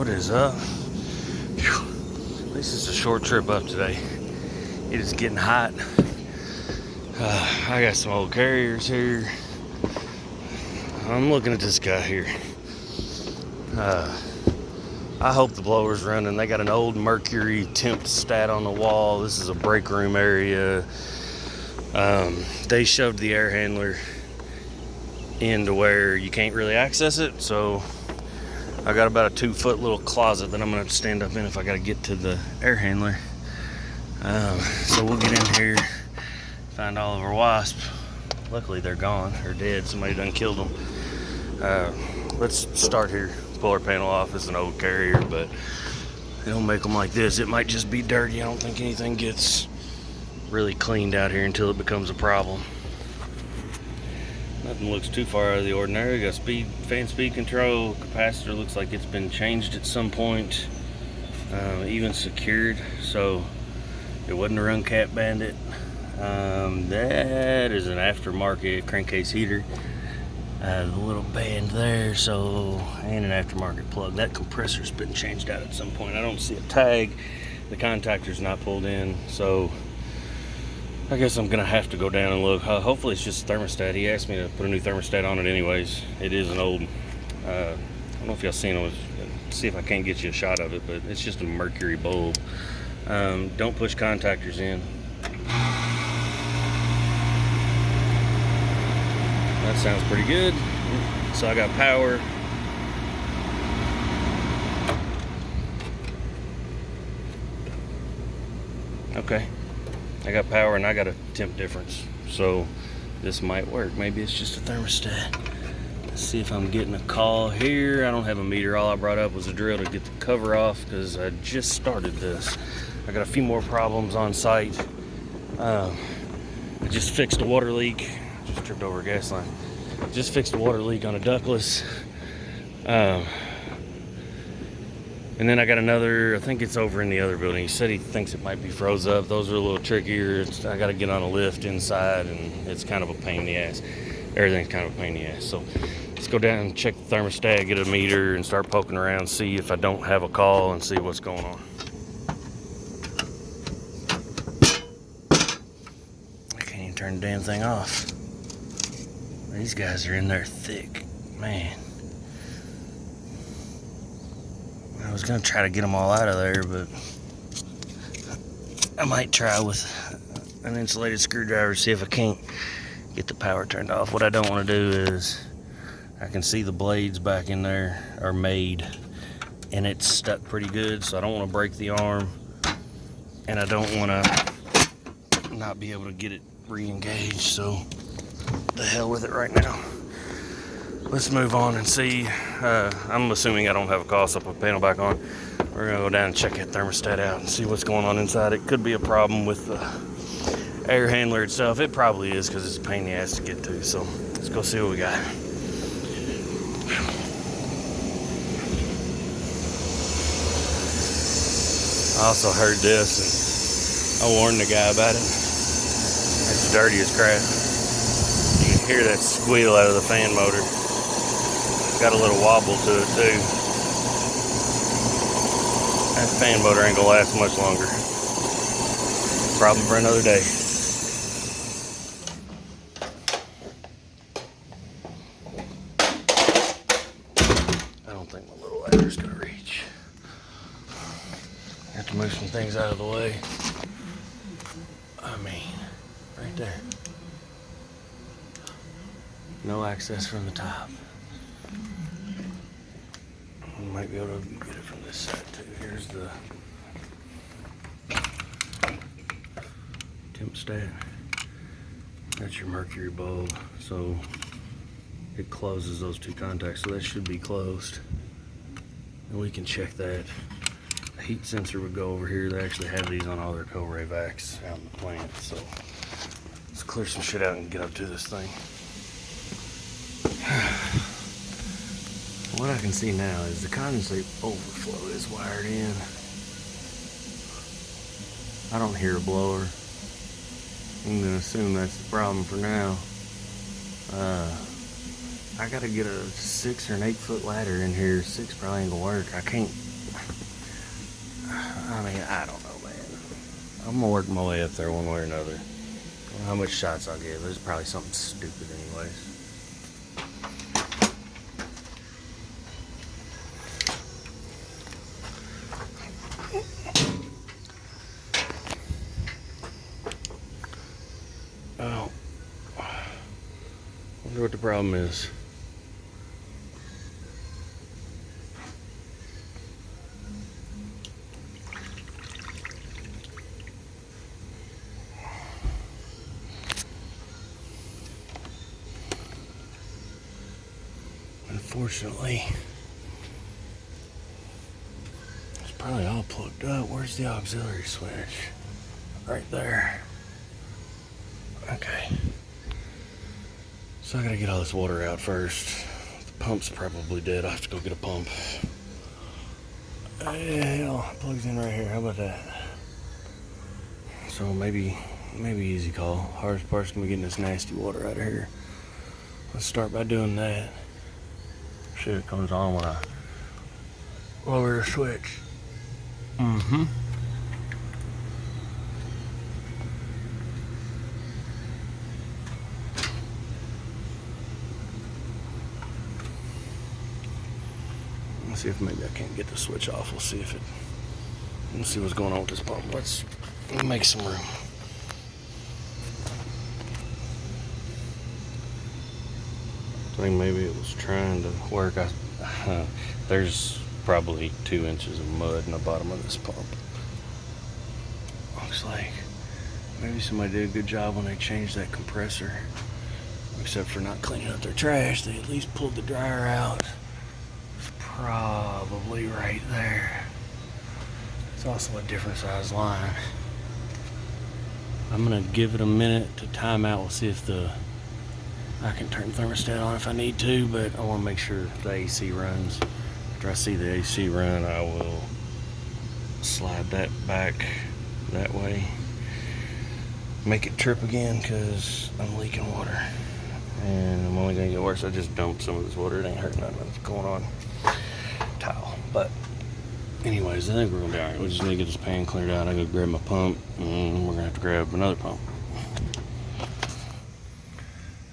What is up? Whew. This is a short trip up today. It is getting hot. I got some old Carriers here. I'm looking at this guy here. I hope the blower's running. They got an old mercury temp stat on the wall. This is a break room area. They shoved the air handler into where you can't really access it, so I got about a 2-foot little closet that I'm gonna have to stand up in if I gotta get to the air handler. So we'll get in here, find all of our wasps. Luckily they're gone or dead. Somebody done killed them. Let's start here. Pull our panel off. It's an old Carrier, but they don't make them like this. It might just be dirty. I don't think anything gets really cleaned out here until it becomes a problem. Nothing looks too far out of the ordinary. Got fan speed control. Capacitor looks like it's been changed at some point, even secured, so it wasn't a run cap bandit. That is an aftermarket crankcase heater. The little band there, and an aftermarket plug. That compressor's been changed out at some point. I don't see a tag. The contactor's not pulled in, so I guess I'm gonna have to go down and look. Hopefully it's just a thermostat. He asked me to put a new thermostat on it anyways. It is an old, I don't know if y'all seen it. See if I can't get you a shot of it, but it's just a mercury bulb. Don't push contactors in. That sounds pretty good. So I got power. Okay. I got power and I got a temp difference. So this might work. Maybe it's just a thermostat. Let's see if I'm getting a call here. I don't have a meter. All I brought up was a drill to get the cover off because I just started this. I got a few more problems on site. I just fixed a water leak. Just tripped over a gas line. Just fixed a water leak on a ductless. And then I got another, I think it's over in the other building. He said he thinks it might be froze up. Those are a little trickier. I got to get on a lift inside, and it's kind of a pain in the ass. Everything's kind of a pain in the ass. So let's go down and check the thermostat, get a meter, and start poking around, see if I don't have a call, and see what's going on. I can't even turn the damn thing off. These guys are in there thick, man. I was gonna try to get them all out of there, but I might try with an insulated screwdriver, see if I can't get the power turned off. What I don't want to do is, I can see the blades back in there are made, and it's stuck pretty good, so I don't want to break the arm, and I don't want to not be able to get it re-engaged, so the hell with it right now. Let's move on and see. I'm assuming I don't have a call, so I'll put the panel back on. We're gonna go down and check that thermostat out and see what's going on inside. It could be a problem with the air handler itself. It probably is because it's a pain in the ass to get to. So let's go see what we got. I also heard this, and I warned the guy about it. It's dirty as crap. You can hear that squeal out of the fan motor. Got a little wobble to it too. That fan motor ain't gonna last much longer. Problem for another day. I don't think my little ladder's gonna reach. I have to move some things out of the way. I mean, right there. No access from the top. You might be able to get it from this side too. Here's the temp stat. That's your mercury bulb. So it closes those two contacts. So that should be closed. And we can check that. The heat sensor would go over here. They actually have these on all their Carrier vacs out in the plant. So let's clear some shit out and get up to this thing. What I can see now is the condensate overflow is wired in. I don't hear a blower. I'm gonna assume that's the problem for now. I gotta get a 6 or an 8 foot ladder in here. 6 probably ain't gonna work. I can't. I mean, I don't know, man. I'm gonna work my way up there one way or another. I don't know how much shots I'll give. There's probably something stupid, anyways. Oh, wonder what the problem is. Unfortunately, it's probably all plugged up. Where's the auxiliary switch? Right there. Okay. So I gotta get all this water out first. The pump's probably dead. I'll have to go get a pump. Hell, it plugs in right here. How about that? So maybe easy call. Hardest part's gonna be getting this nasty water out of here. Let's start by doing that. Shit, it comes on when I lower the switch. Mm-hmm. Let's see if maybe I can't get the switch off. We'll see if it. Let's see what's going on with this pump. Let's make some room. I think maybe it was trying to work. There's probably 2 inches of mud in the bottom of this pump. Looks like maybe somebody did a good job when they changed that compressor. Except for not cleaning up their trash, they at least pulled the dryer out. It's probably right there. It's also a different size line. I'm gonna give it a minute to time out. We'll see if I can turn the thermostat on if I need to, but I want to make sure the AC runs. After I see the AC run, I will slide that back that way. Make it trip again because I'm leaking water. And I'm only going to get worse. I just dumped some of this water. It ain't hurting nothing that's going on. Towel. But anyways, I think we're going to be alright. We just need to get this pan cleared out. I go grab my pump, and we're going to have to grab another pump.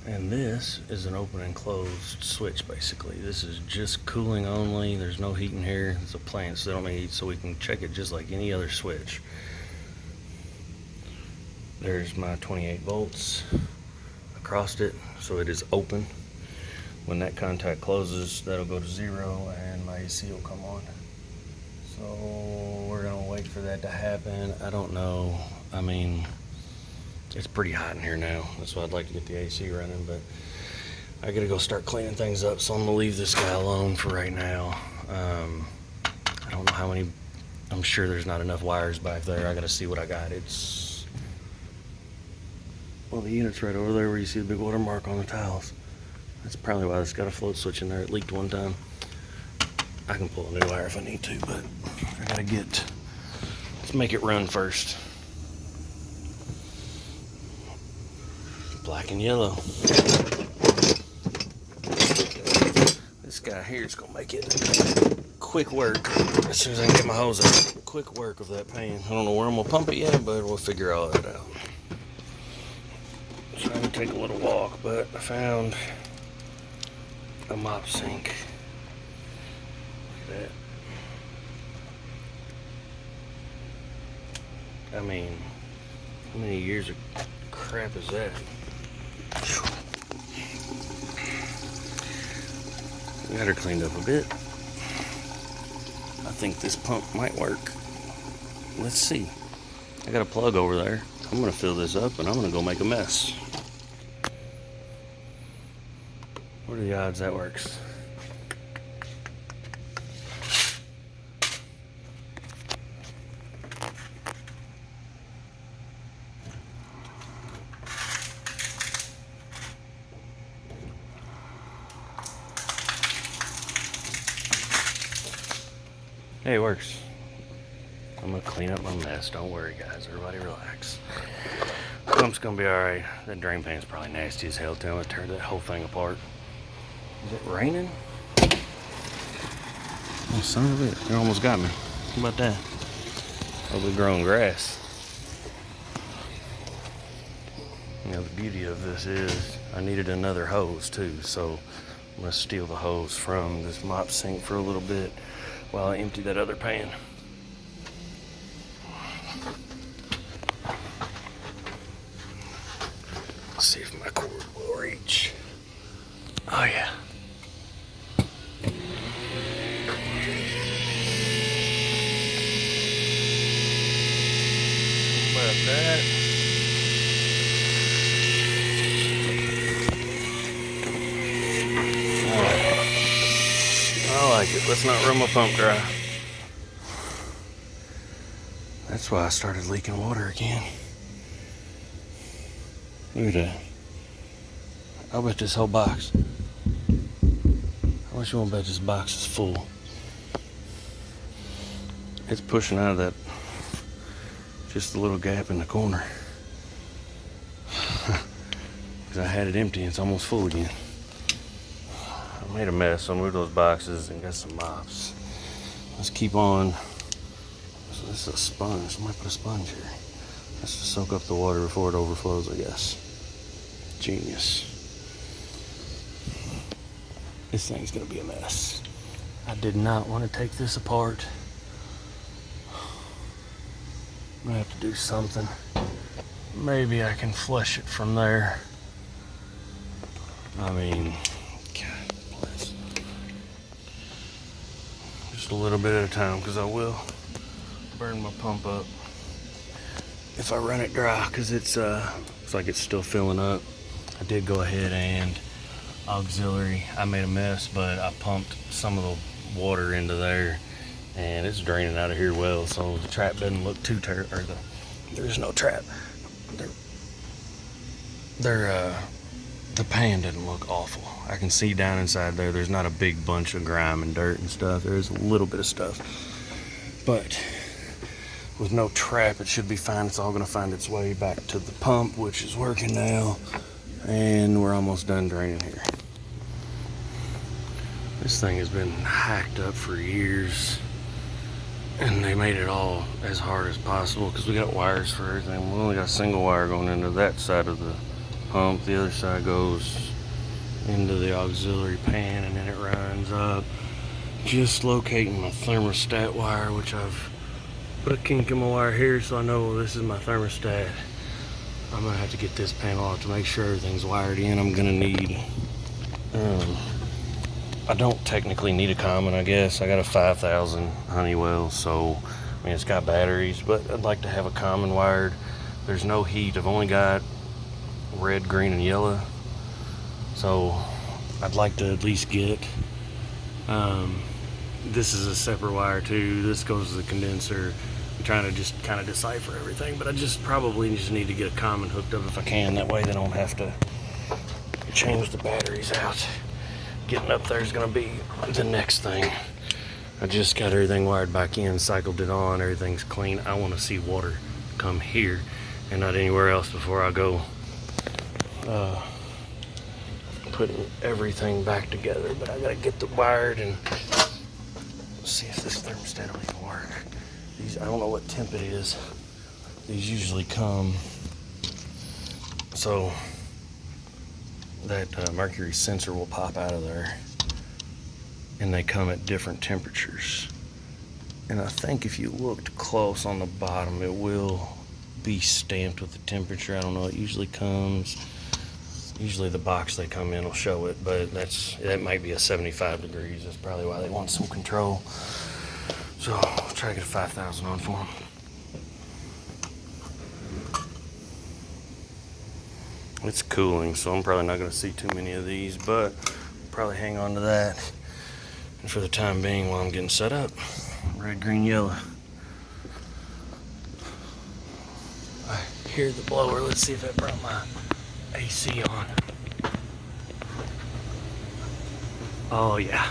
And this is an open and closed switch, basically. This is just cooling only. There's no heat in here. It's a plant, so they don't need heat, so we can check it just like any other switch. There's my 28 volts across it, so it is open. When that contact closes, that'll go to 0 and my AC will come on. So we're gonna wait for that to happen. I don't know. I mean, it's pretty hot in here now. That's why I'd like to get the AC running, but I gotta go start cleaning things up, so I'm gonna leave this guy alone for right now. I don't know how many, I'm sure there's not enough wires back there. I gotta see what I got. It's, well, the unit's right over there where you see the big watermark on the tiles. That's probably why it's got a float switch in there. It leaked one time. I can pull a new wire if I need to, but I gotta let's make it run first. Black and yellow. This guy here is gonna make it quick work as soon as I can get my hose out. Quick work of that pan. I don't know where I'm gonna pump it yet, but we'll figure all that out. So I'm gonna take a little walk, but I found a mop sink. Look at that. I mean, how many years of crap is that? Got her cleaned up a bit. I think this pump might work. Let's see. I got a plug over there. I'm gonna fill this up and I'm gonna go make a mess. What are the odds that works? Hey, it works. I'm gonna clean up my mess. Don't worry, guys. Everybody relax. Pump's gonna be alright. That drain pan's probably nasty as hell too. I'm gonna tear that whole thing apart. Is it raining? Oh, son of it. It almost got me. How about that? Probably growing grass. You know, the beauty of this is I needed another hose too, so I'm gonna steal the hose from this mop sink for a little bit while I empty that other pan. Let's see if my cord will reach. Oh yeah. About that. I like it. Let's not run my pump dry. That's why I started leaking water again. Look at that. I'll bet this whole box. How much you want to bet this box is full? It's pushing out of that, just a little gap in the corner. Because I had it empty and it's almost full again. I made a mess, so I moved those boxes and got some mops. Let's keep on. So this is a sponge. I might put a sponge here. That's to soak up the water before it overflows, I guess. Genius. This thing's gonna be a mess. I did not want to take this apart. I'm gonna have to do something. Maybe I can flush it from there. I mean, God bless. Just a little bit at a time, because I will burn my pump up if I run it dry, because it's like it's still filling up. I did go ahead and auxiliary. I made a mess, but I pumped some of the water into there, and it's draining out of here well. So the trap doesn't look too terrible. There's no trap. The pan doesn't look awful. I can see down inside there. There's not a big bunch of grime and dirt and stuff. There's a little bit of stuff, but with no trap, it should be fine. It's all going to find its way back to the pump, which is working now, and we're almost done draining here. This thing has been hacked up for years, and they made it all as hard as possible because we got wires for everything. We only got a single wire going into that side of the pump. The other side goes into the auxiliary pan, and then it runs up. Just locating my thermostat wire, which I've put a kink in my wire here so I know this is my thermostat. I'm gonna have to get this panel off to make sure everything's wired in. I'm gonna need I don't technically need a common, I guess. I got a 5000 Honeywell, so I mean it's got batteries, but I'd like to have a common wired. There's no heat. I've only got red, green, and yellow, so I'd like to at least get this is a separate wire too. This goes to the condenser. I'm trying to just kind of decipher everything, but I probably just need to get a common hooked up if I can. That way they don't have to change the batteries out. Getting up there is going to be the next thing. I just got everything wired back in, cycled it on, everything's clean. I want to see water come here and not anywhere else before I go putting everything back together. But I got to get the wired and see if this thermostat will even work. I don't know what temp it is. These usually come so that mercury sensor will pop out of there, and they come at different temperatures. And I think if you looked close on the bottom, it will be stamped with the temperature. I don't know. It usually the box they come in will show it, but that might be a 75 degrees. That's probably why they want some control. So I'll try to get a 5000 on for them. It's cooling, so I'm probably not going to see too many of these, but probably hang on to that. And for the time being, while I'm getting set up, red, green, yellow. I hear the blower. Let's see if that brought my AC on. Oh yeah.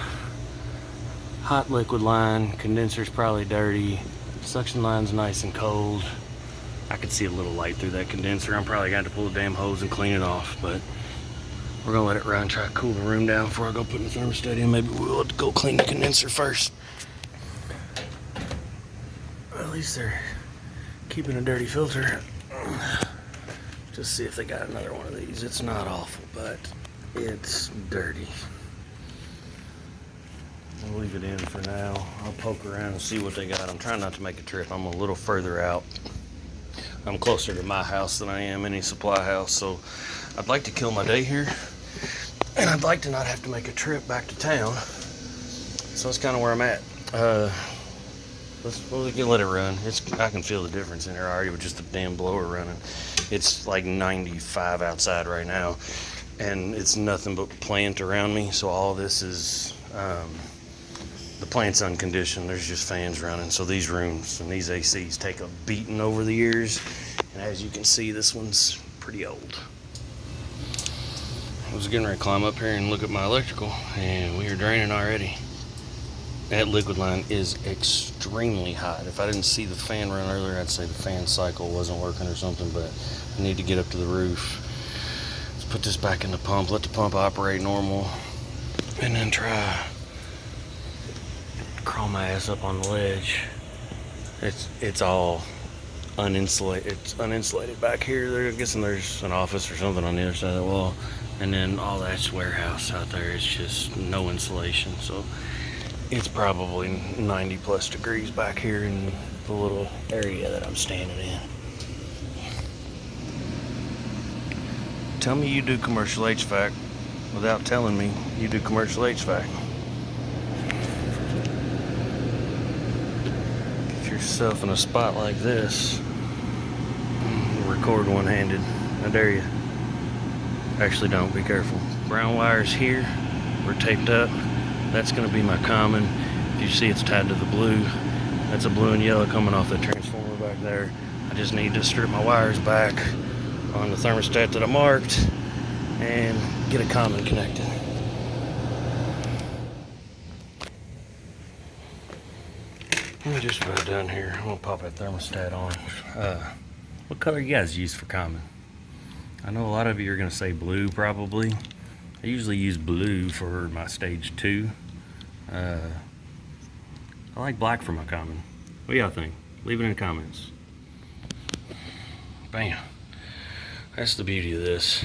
Hot liquid line, condenser's probably dirty, suction line's nice and cold. I could see a little light through that condenser. I'm probably going to pull the damn hose and clean it off, but We're gonna let it run, try to cool the room down before I go put the thermostat in. Maybe we'll have to go clean the condenser first. At least they're keeping a dirty filter. Just see if they got another one of these. It's not awful, but it's dirty. I'll leave it in for now. I'll poke around and see what they got. I'm trying not to make a trip. I'm a little further out. I'm closer to my house than I am any supply house, so I'd like to kill my day here. And I'd like to not have to make a trip back to town. So that's kind of where I'm at. We can let it run. I can feel the difference in here already with just the damn blower running. It's like 95 outside right now, and it's nothing but plant around me. So all this is, the plant's unconditioned. There's just fans running. So these rooms and these ACs take a beating over the years. And as you can see, this one's pretty old. I was getting ready to climb up here and look at my electrical, and we are draining already. That liquid line is extremely hot. If I didn't see the fan run earlier, I'd say the fan cycle wasn't working or something, but I need to get up to the roof. Let's put this back in the pump, let the pump operate normal, and then try crawl my ass up on the ledge. It's all uninsulated. It's uninsulated back here. I'm guessing there's an office or something on the other side of the wall. And then all that's warehouse out there. It's just no insulation. So it's probably 90 plus degrees back here in the little area that I'm standing in. Tell me you do commercial HVAC without telling me you do commercial HVAC. Get yourself in a spot like this. Record one-handed. I dare you. Actually, don't. Be careful. Brown wire's here. We're taped up. That's going to be my common. If you see, it's tied to the blue. That's a blue and yellow coming off the transformer back there. I just need to strip my wires back on the thermostat that I marked and get a common connected. Let me just about done here. I'm going to pop that thermostat on. What color you guys use for common? I know a lot of you are going to say blue probably. I usually use blue for my stage 2. I like black for my common. What do y'all think? Leave it in the comments. Bam. That's the beauty of this.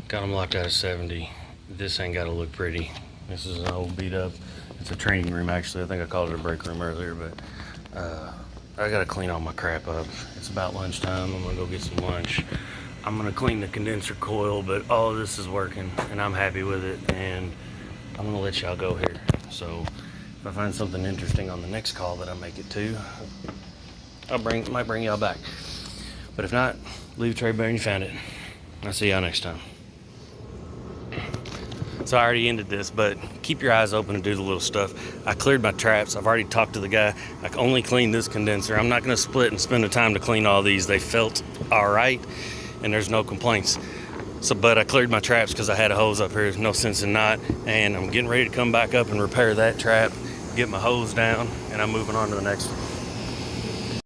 Got them locked out of 70. This ain't got to look pretty. This is an old beat up. It's a training room actually. I think I called it a break room earlier, but I got to clean all my crap up. It's about lunchtime. I'm going to go get some lunch. I'm going to clean the condenser coil, but all of this is working, and I'm happy with it, and I'm going to let y'all go here. So if I find something interesting on the next call that I make it to, might bring y'all back. But if not, leave a trade bearing you found it. I'll see y'all next time. So I already ended this, but keep your eyes open and do the little stuff. I cleared my traps. I've already talked to the guy. I only cleaned this condenser. I'm not going to split and spend the time to clean all these. They felt all right, and there's no complaints. So, but I cleared my traps because I had a hose up here. There's no sense in not. And I'm getting ready to come back up and repair that trap, get my hose down, and I'm moving on to the next one.